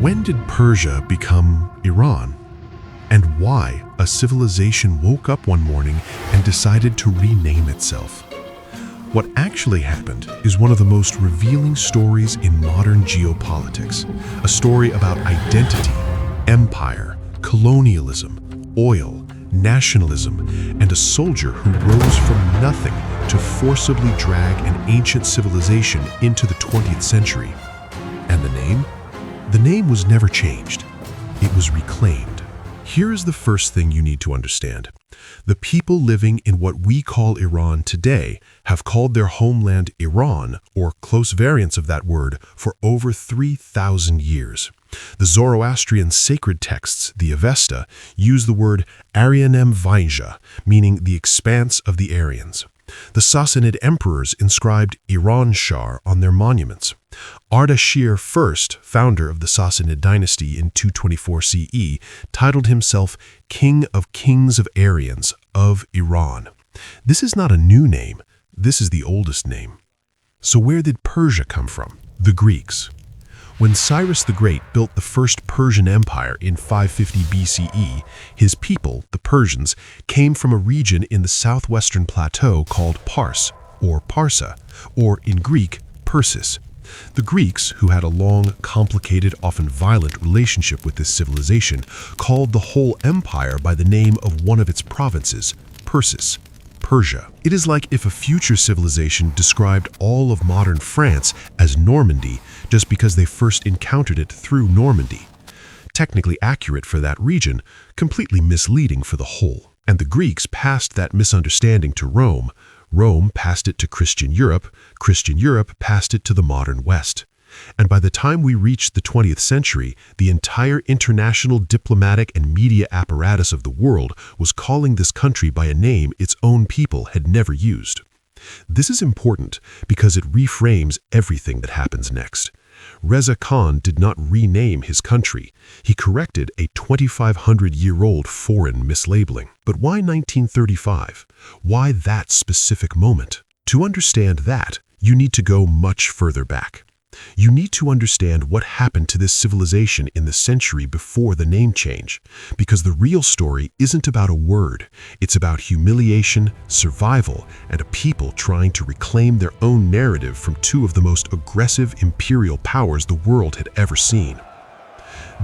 When did Persia become Iran? And why a civilization woke up one morning and decided to rename itself? What actually happened is one of the most revealing stories in modern geopolitics, a story about identity, empire, colonialism, oil, nationalism, and a soldier who rose from nothing to forcibly drag an ancient civilization into the 20th century. And the name? The name was never changed. It was reclaimed. Here is the first thing you need to understand. The people living in what we call Iran today have called their homeland Iran, or close variants of that word, for over 3,000 years. The Zoroastrian sacred texts, the Avesta, use the word Aryanem Vainja, meaning the expanse of the Aryans. The Sassanid emperors inscribed Iran Shar on their monuments. Ardashir I, founder of the Sassanid dynasty in 224 CE, titled himself King of Kings of Aryans of Iran. This is not a new name, this is the oldest name. So where did Persia come from? The Greeks. When Cyrus the Great built the first Persian Empire in 550 BCE, his people, the Persians, came from a region in the southwestern plateau called Pars, or Parsa, or in Greek, Persis. The Greeks, who had a long, complicated, often violent relationship with this civilization, called the whole empire by the name of one of its provinces, Persis, Persia. It is like if a future civilization described all of modern France as Normandy just because they first encountered it through Normandy. Technically accurate for that region, completely misleading for the whole. And the Greeks passed that misunderstanding to Rome. Rome passed it to Christian Europe passed it to the modern West. And by the time we reached the 20th century, the entire international diplomatic and media apparatus of the world was calling this country by a name its own people had never used. This is important because it reframes everything that happens next. Reza Khan did not rename his country. He corrected a 2,500-year-old foreign mislabeling. But why 1935? Why that specific moment? To understand that, you need to go much further back. You need to understand what happened to this civilization in the century before the name change, because the real story isn't about a word. It's about humiliation, survival, and a people trying to reclaim their own narrative from two of the most aggressive imperial powers the world had ever seen.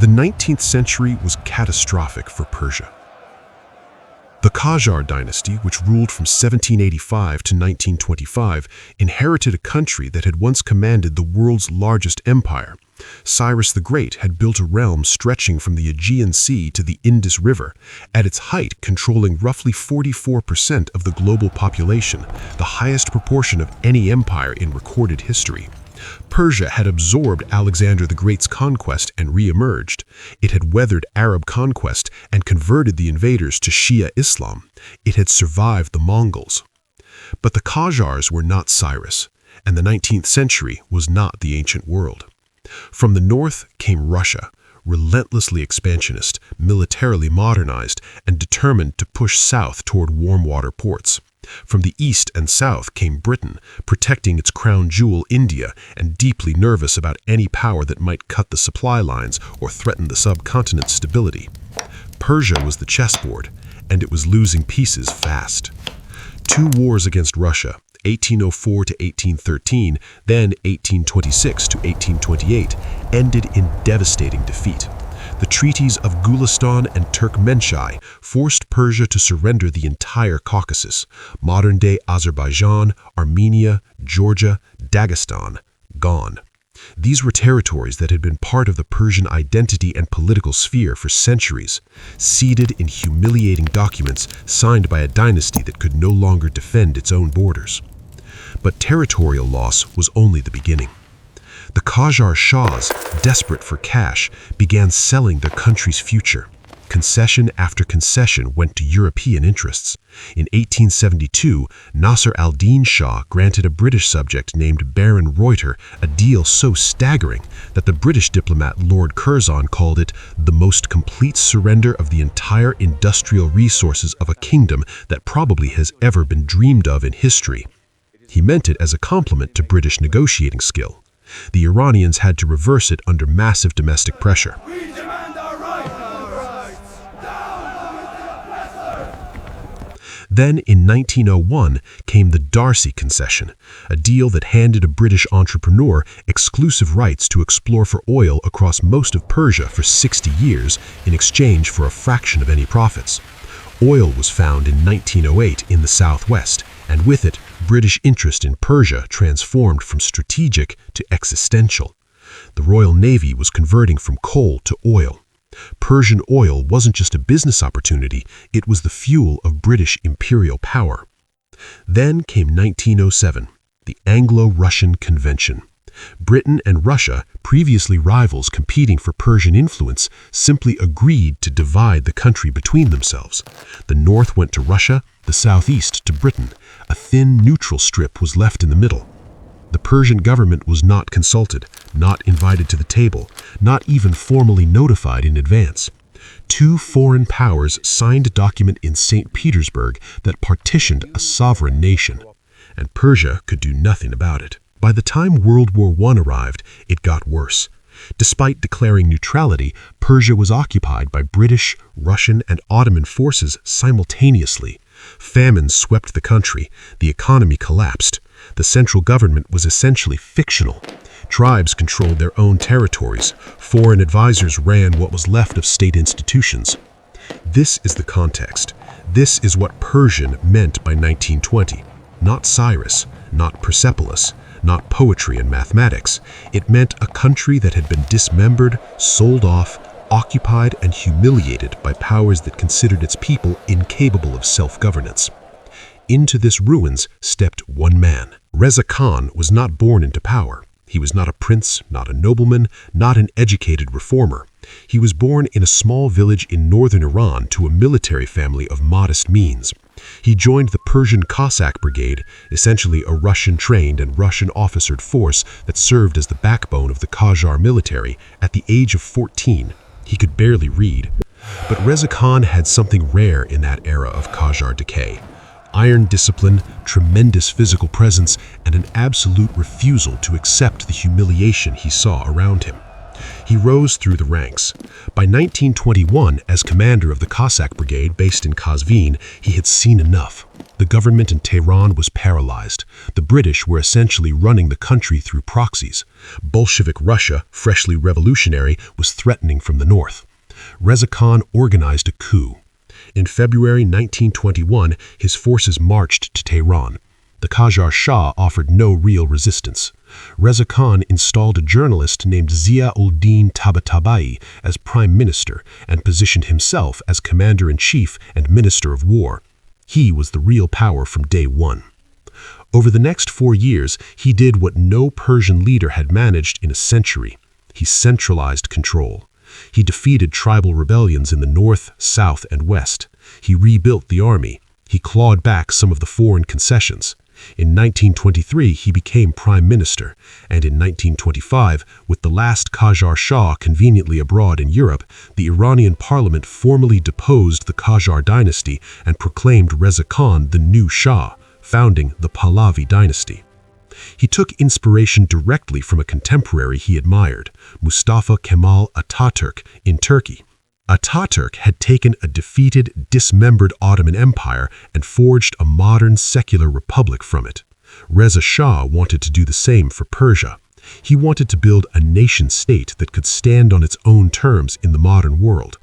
The 19th century was catastrophic for Persia. The Qajar dynasty, which ruled from 1785 to 1925, inherited a country that had once commanded the world's largest empire. Cyrus the Great had built a realm stretching from the Aegean Sea to the Indus River, at its height controlling roughly 44% of the global population, the highest proportion of any empire in recorded history. Persia had absorbed Alexander the Great's conquest and re-emerged. It had weathered Arab conquest and converted the invaders to Shia Islam. It had survived the Mongols. But the Qajars were not Cyrus, and the 19th century was not the ancient world. From the north came Russia, relentlessly expansionist, militarily modernized, and determined to push south toward warm water ports. From the east and south came Britain, protecting its crown jewel India and deeply nervous about any power that might cut the supply lines or threaten the subcontinent's stability. Persia was the chessboard, and it was losing pieces fast. Two wars against Russia, 1804 to 1813, then 1826 to 1828, ended in devastating defeat. The treaties of Gulistan and Turkmenchai forced Persia to surrender the entire Caucasus, modern-day Azerbaijan, Armenia, Georgia, Dagestan, gone. These were territories that had been part of the Persian identity and political sphere for centuries, seated in humiliating documents signed by a dynasty that could no longer defend its own borders. But territorial loss was only the beginning. The Qajar Shahs, desperate for cash, began selling their country's future. Concession after concession went to European interests. In 1872, Nasser al-Din Shah granted a British subject named Baron Reuter a deal so staggering that the British diplomat Lord Curzon called it the most complete surrender of the entire industrial resources of a kingdom that probably has ever been dreamed of in history. He meant it as a compliment to British negotiating skill. The Iranians had to reverse it under massive domestic pressure. Then, in 1901, came the Darcy Concession, a deal that handed a British entrepreneur exclusive rights to explore for oil across most of Persia for 60 years in exchange for a fraction of any profits. Oil was found in 1908 in the southwest, and with it, British interest in Persia transformed from strategic to existential. The Royal Navy was converting from coal to oil. Persian oil wasn't just a business opportunity, it was the fuel of British imperial power. Then came 1907, the Anglo-Russian Convention. Britain and Russia, previously rivals competing for Persian influence, simply agreed to divide the country between themselves. The north went to Russia, the southeast to Britain. A thin neutral strip was left in the middle. The Persian government was not consulted, not invited to the table, not even formally notified in advance. Two foreign powers signed a document in St. Petersburg that partitioned a sovereign nation, and Persia could do nothing about it. By the time World War I arrived, it got worse. Despite declaring neutrality, Persia was occupied by British, Russian, and Ottoman forces simultaneously. Famine swept the country, the economy collapsed. The central government was essentially fictional. Tribes controlled their own territories. Foreign advisors ran what was left of state institutions. This is the context. This is what Persian meant by 1920. Not Cyrus, not Persepolis, not poetry and mathematics. It meant a country that had been dismembered, sold off, occupied, and humiliated by powers that considered its people incapable of self-governance. Into this ruins stepped one man. Reza Khan was not born into power. He was not a prince, not a nobleman, not an educated reformer. He was born in a small village in northern Iran to a military family of modest means. He joined the Persian Cossack Brigade, essentially a Russian-trained and Russian-officered force that served as the backbone of the Qajar military. At the age of 14, he could barely read. But Reza Khan had something rare in that era of Qajar decay. Iron discipline, tremendous physical presence, and an absolute refusal to accept the humiliation he saw around him. He rose through the ranks. By 1921, as commander of the Cossack Brigade based in Qazvin, he had seen enough. The government in Tehran was paralyzed. The British were essentially running the country through proxies. Bolshevik Russia, freshly revolutionary, was threatening from the north. Reza Khan organized a coup. In February 1921, his forces marched to Tehran. The Qajar Shah offered no real resistance. Reza Khan installed a journalist named Zia-ul-Din Tabatabai as prime minister and positioned himself as commander-in-chief and minister of war. He was the real power from day one. Over the next 4 years, he did what no Persian leader had managed in a century. He centralized control. He defeated tribal rebellions in the north, south, and west. He rebuilt the army. He clawed back some of the foreign concessions. In 1923, he became prime minister, and in 1925, with the last Qajar Shah conveniently abroad in Europe, the Iranian parliament formally deposed the Qajar dynasty and proclaimed Reza Khan the new Shah, founding the Pahlavi dynasty. He took inspiration directly from a contemporary he admired, Mustafa Kemal Ataturk in Turkey. Ataturk had taken a defeated, dismembered Ottoman Empire and forged a modern secular republic from it. Reza Shah wanted to do the same for Persia. He wanted to build a nation-state that could stand on its own terms in the modern world.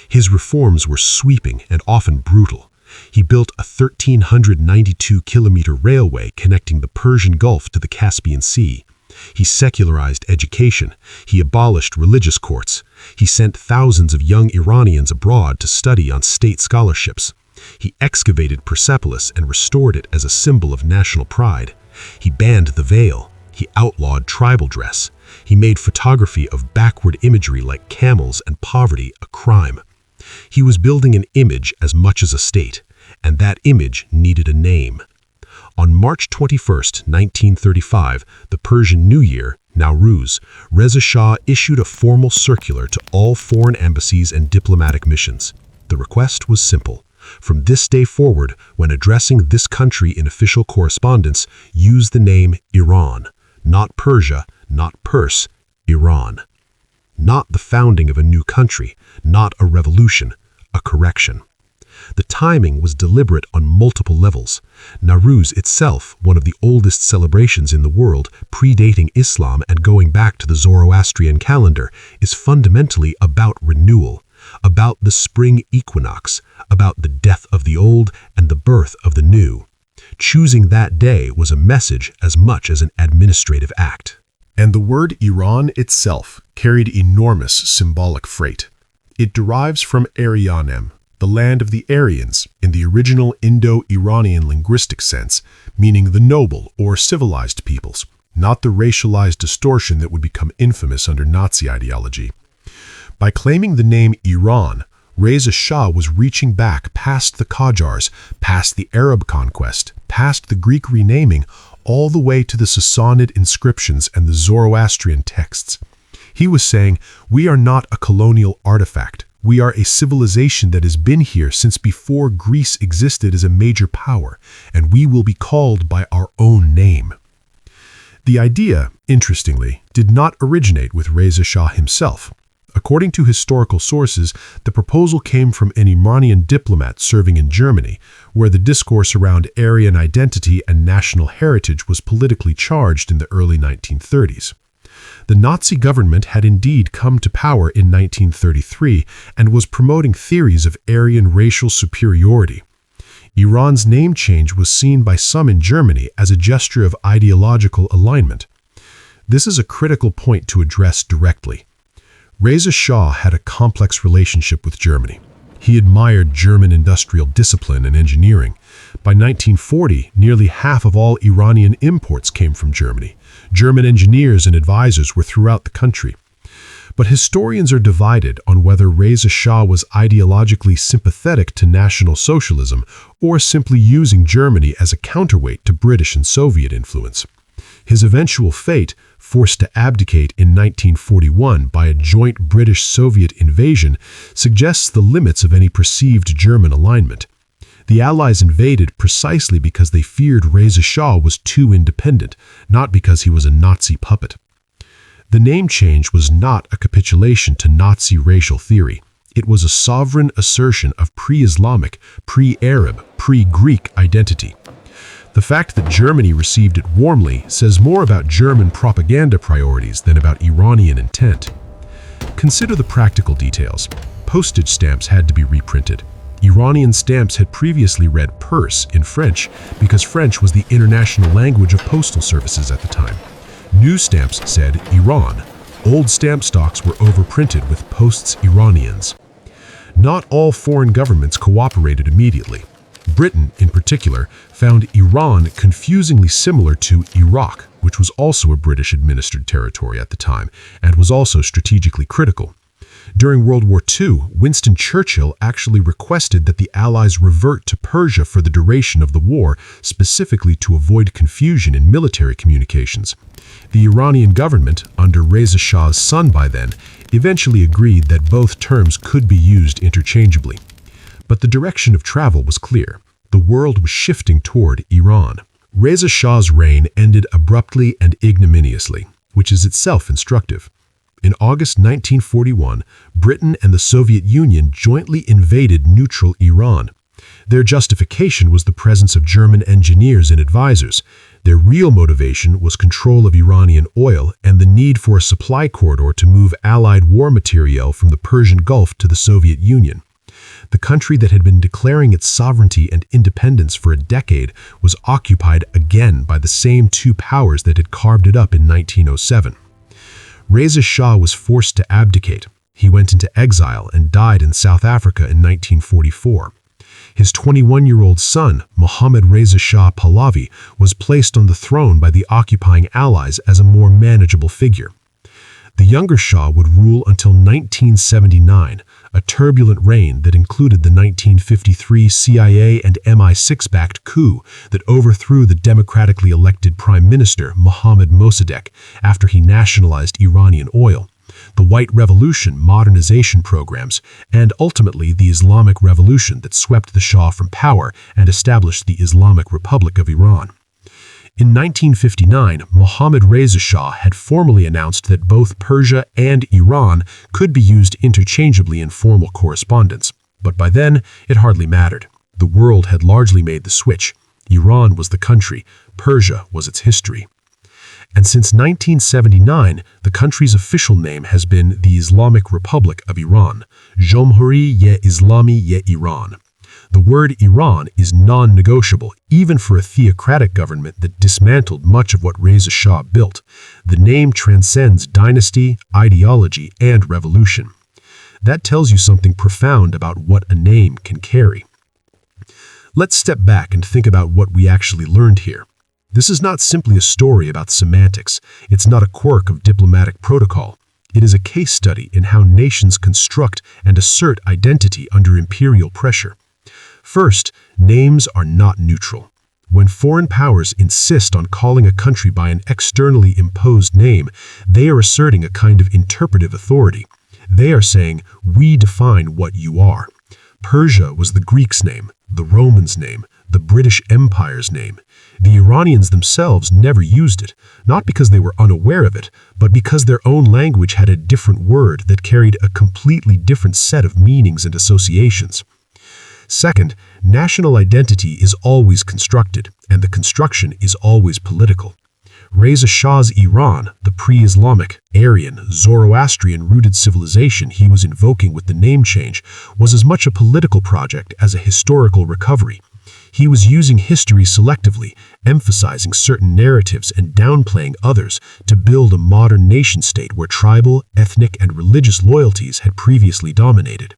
His reforms were sweeping and often brutal. He built a 1,392-kilometer railway connecting the Persian Gulf to the Caspian Sea. He secularized education. He abolished religious courts. He sent thousands of young Iranians abroad to study on state scholarships. He excavated Persepolis and restored it as a symbol of national pride. He banned the veil. He outlawed tribal dress. He made photography of backward imagery like camels and poverty a crime. He was building an image as much as a state, and that image needed a name. On March 21, 1935, the Persian New Year, Nowruz, Reza Shah issued a formal circular to all foreign embassies and diplomatic missions. The request was simple. From this day forward, when addressing this country in official correspondence, use the name Iran, not Persia, not Pers, Iran. Not the founding of a new country, not a revolution, a correction. The timing was deliberate on multiple levels. Nowruz itself, one of the oldest celebrations in the world, predating Islam and going back to the Zoroastrian calendar, is fundamentally about renewal, about the spring equinox, about the death of the old and the birth of the new. Choosing that day was a message as much as an administrative act. And the word Iran itself carried enormous symbolic freight. It derives from Aryanem, the land of the Aryans in the original Indo-Iranian linguistic sense, meaning the noble or civilized peoples, not the racialized distortion that would become infamous under Nazi ideology. By claiming the name Iran, Reza Shah was reaching back past the Qajars, past the Arab conquest, past the Greek renaming, all the way to the Sassanid inscriptions and the Zoroastrian texts. He was saying, we are not a colonial artifact. We are a civilization that has been here since before Greece existed as a major power, and we will be called by our own name. The idea, interestingly, did not originate with Reza Shah himself. According to historical sources, the proposal came from an Iranian diplomat serving in Germany, where the discourse around Aryan identity and national heritage was politically charged in the early 1930s. The Nazi government had indeed come to power in 1933 and was promoting theories of Aryan racial superiority. Iran's name change was seen by some in Germany as a gesture of ideological alignment. This is a critical point to address directly. Reza Shah had a complex relationship with Germany. He admired German industrial discipline and engineering. By 1940, nearly half of all Iranian imports came from Germany. German engineers and advisors were throughout the country. But historians are divided on whether Reza Shah was ideologically sympathetic to National Socialism or simply using Germany as a counterweight to British and Soviet influence. His eventual fate, forced to abdicate in 1941 by a joint British-Soviet invasion, suggests the limits of any perceived German alignment. The Allies invaded precisely because they feared Reza Shah was too independent, not because he was a Nazi puppet. The name change was not a capitulation to Nazi racial theory. It was a sovereign assertion of pre-Islamic, pre-Arab, pre-Greek identity. The fact that Germany received it warmly says more about German propaganda priorities than about Iranian intent. Consider the practical details. Postage stamps had to be reprinted. Iranian stamps had previously read Perse in French because French was the international language of postal services at the time. New stamps said Iran. Old stamp stocks were overprinted with Postes Iranians. Not all foreign governments cooperated immediately. Britain, in particular, found Iran confusingly similar to Iraq, which was also a British-administered territory at the time, and was also strategically critical. During World War II, Winston Churchill actually requested that the Allies revert to Persia for the duration of the war, specifically to avoid confusion in military communications. The Iranian government, under Reza Shah's son by then, eventually agreed that both terms could be used interchangeably. But the direction of travel was clear. The world was shifting toward Iran. Reza Shah's reign ended abruptly and ignominiously, which is itself instructive. In August 1941, Britain and the Soviet Union jointly invaded neutral Iran. Their justification was the presence of German engineers and advisors. Their real motivation was control of Iranian oil and the need for a supply corridor to move Allied war materiel from the Persian Gulf to the Soviet Union. The country that had been declaring its sovereignty and independence for a decade was occupied again by the same two powers that had carved it up in 1907. Reza Shah was forced to abdicate. He went into exile and died in South Africa in 1944. His 21-year-old son, Mohammad Reza Shah Pahlavi, was placed on the throne by the occupying Allies as a more manageable figure. The younger Shah would rule until 1979, a turbulent reign that included the 1953 CIA and MI6-backed coup that overthrew the democratically elected Prime Minister Mohammad Mossadegh after he nationalized Iranian oil, the White Revolution modernization programs, and ultimately the Islamic Revolution that swept the Shah from power and established the Islamic Republic of Iran. In 1959, Mohammad Reza Shah had formally announced that both Persia and Iran could be used interchangeably in formal correspondence. But by then, it hardly mattered. The world had largely made the switch. Iran was the country, Persia was its history. And since 1979, the country's official name has been the Islamic Republic of Iran, Jomhuri-e-Islami-e Iran. The word Iran is non-negotiable, even for a theocratic government that dismantled much of what Reza Shah built. The name transcends dynasty, ideology, and revolution. That tells you something profound about what a name can carry. Let's step back and think about what we actually learned here. This is not simply a story about semantics. It's not a quirk of diplomatic protocol. It is a case study in how nations construct and assert identity under imperial pressure. First, names are not neutral. When foreign powers insist on calling a country by an externally imposed name, they are asserting a kind of interpretive authority. They are saying, we define what you are. Persia was the Greeks' name, the Romans' name, the British Empire's name. The Iranians themselves never used it, not because they were unaware of it, but because their own language had a different word that carried a completely different set of meanings and associations. Second, national identity is always constructed, and the construction is always political. Reza Shah's Iran, the pre-Islamic, Aryan, Zoroastrian-rooted civilization he was invoking with the name change, was as much a political project as a historical recovery. He was using history selectively, emphasizing certain narratives and downplaying others to build a modern nation-state where tribal, ethnic, and religious loyalties had previously dominated.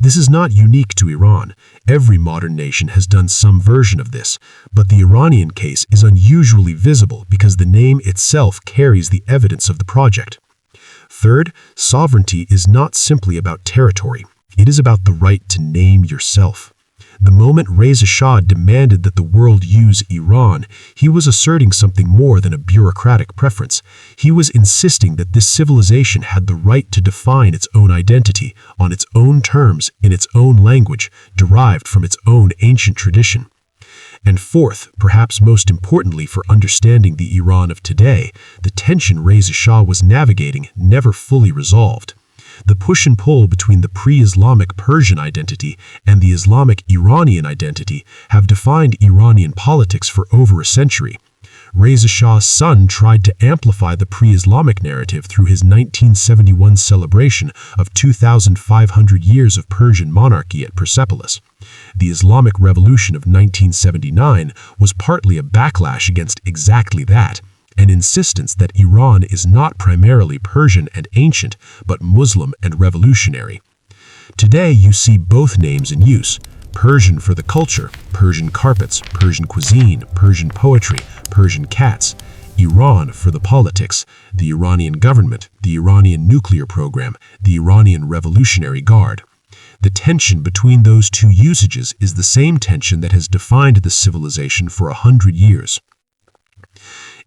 This is not unique to Iran. Every modern nation has done some version of this, but the Iranian case is unusually visible because the name itself carries the evidence of the project. Third, sovereignty is not simply about territory. It is about the right to name yourself. The moment Reza Shah demanded that the world use Iran, he was asserting something more than a bureaucratic preference. He was insisting that this civilization had the right to define its own identity, on its own terms, in its own language, derived from its own ancient tradition. And fourth, perhaps most importantly for understanding the Iran of today, the tension Reza Shah was navigating never fully resolved. The push and pull between the pre-Islamic Persian identity and the Islamic Iranian identity have defined Iranian politics for over a century. Reza Shah's son tried to amplify the pre-Islamic narrative through his 1971 celebration of 2,500 years of Persian monarchy at Persepolis. The Islamic Revolution of 1979 was partly a backlash against exactly that, an insistence that Iran is not primarily Persian and ancient, but Muslim and revolutionary. Today, you see both names in use: Persian for the culture, Persian carpets, Persian cuisine, Persian poetry, Persian cats; Iran for the politics, the Iranian government, the Iranian nuclear program, the Iranian Revolutionary Guard. The tension between those two usages is the same tension that has defined the civilization for 100 years.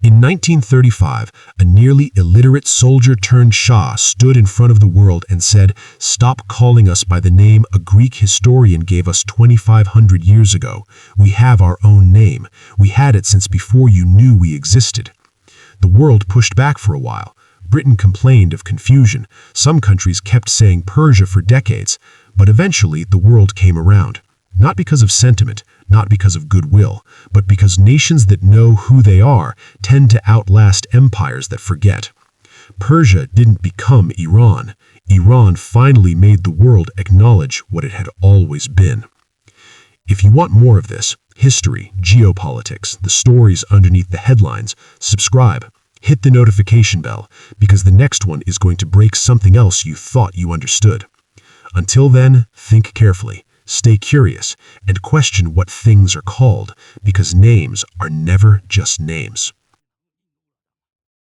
In 1935, a nearly illiterate soldier-turned-Shah stood in front of the world and said, "Stop calling us by the name a Greek historian gave us 2,500 years ago. We have our own name. We had it since before you knew we existed." The world pushed back for a while. Britain complained of confusion. Some countries kept saying Persia for decades, but eventually the world came around. Not because of sentiment, not because of goodwill, but because nations that know who they are tend to outlast empires that forget. Persia didn't become Iran. Iran finally made the world acknowledge what it had always been. If you want more of this, history, geopolitics, the stories underneath the headlines, subscribe. Hit the notification bell, because the next one is going to break something else you thought you understood. Until then, think carefully. Stay curious and question what things are called, because names are never just names.